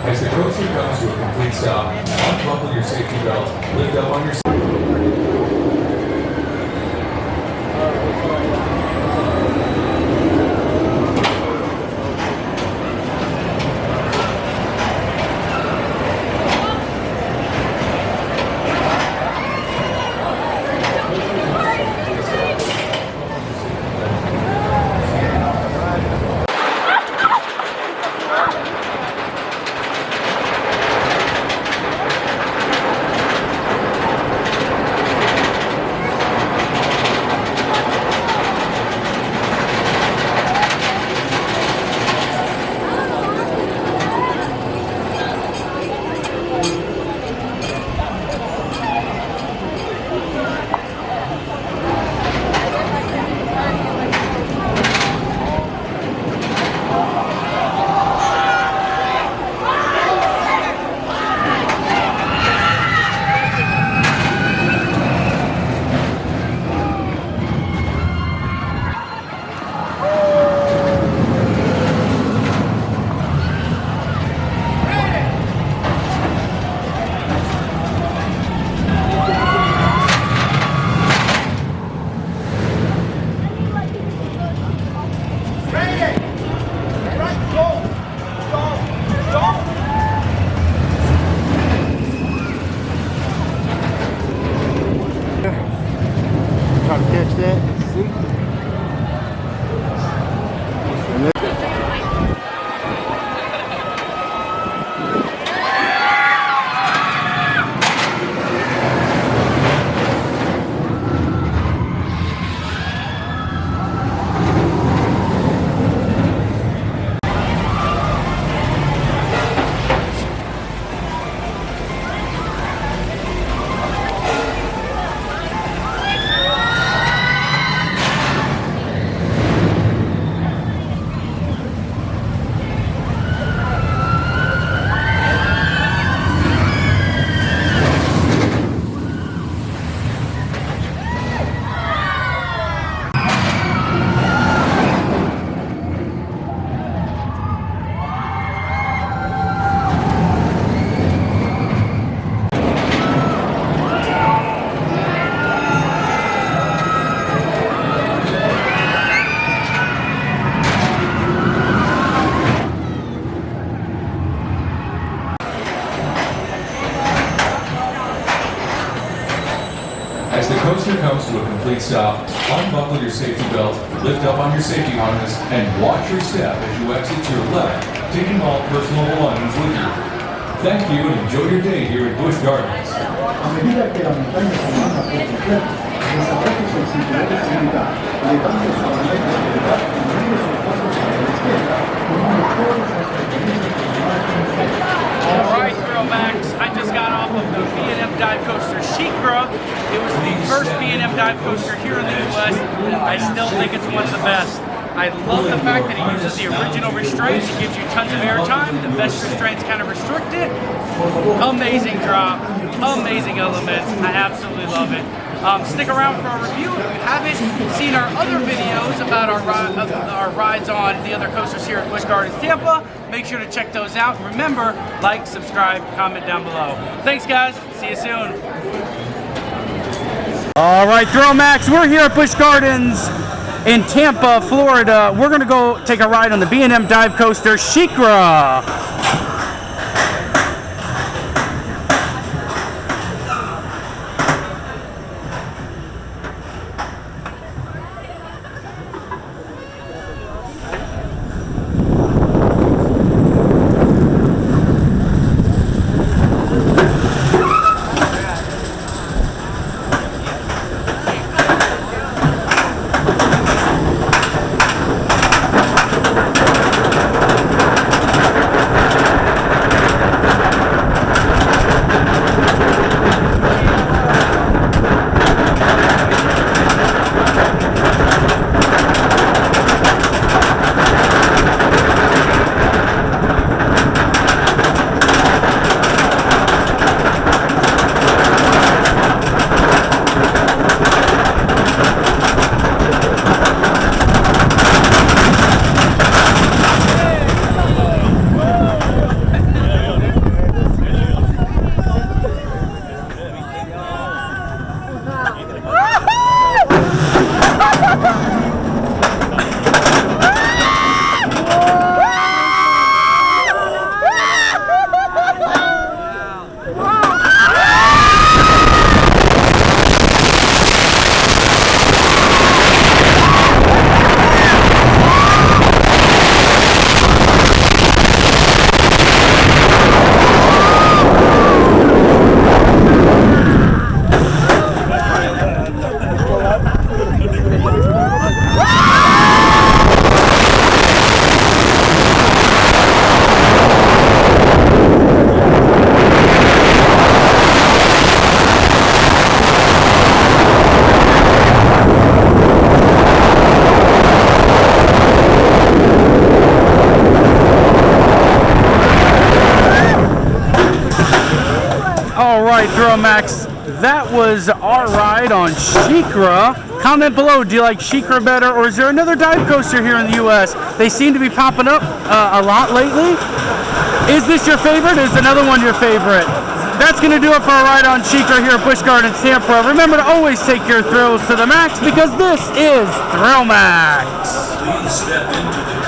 As the coaster comes to a complete stop, unbuckle your safety belt, lift up on your Try to catch that. See? As the coaster comes to a complete stop, unbuckle your safety belt, lift up on your safety harness, and watch your step as you exit to your left, taking all personal belongings with you. Thank you and enjoy your day here at Busch Gardens. A medida que la montaña se avanza por completo, desaparece el cinturón de seguridad, elevando su bandera de seguridad y uniendo sus pasos a la izquierda, tomando todas las pertenencias personales con usted. Alright, THRILLMAXX, I just got off of the B&M dive coaster SheiKra. It was the first B&M dive coaster here in the US. I still think it's one of the best. I love the fact that it uses the original restraints. It gives you tons of air time. The best restraints kind of restrict it. Amazing drop, amazing elements. I absolutely love it. Stick around for a review. If you haven't seen our other videos about our rides on the other coasters here at Busch Gardens Tampa, make sure to check those out. Remember, like, subscribe, comment down below. Thanks guys, see you soon. All right, THRILLMAXX, we're here at Busch Gardens in Tampa, Florida. We're gonna go take a ride on the B&M dive coaster SheiKra. All right, THRILLMAXX, that was our ride on SheiKra. Comment below, do you like SheiKra better, or is there another dive coaster here in the U.S.? They seem to be popping up a lot lately. Is this your favorite? Is another one your favorite? That's going to do it for a ride on SheiKra here at Busch Gardens Tampa. Remember to always take your thrills to the max, because this is THRILLMAXX. Please step into the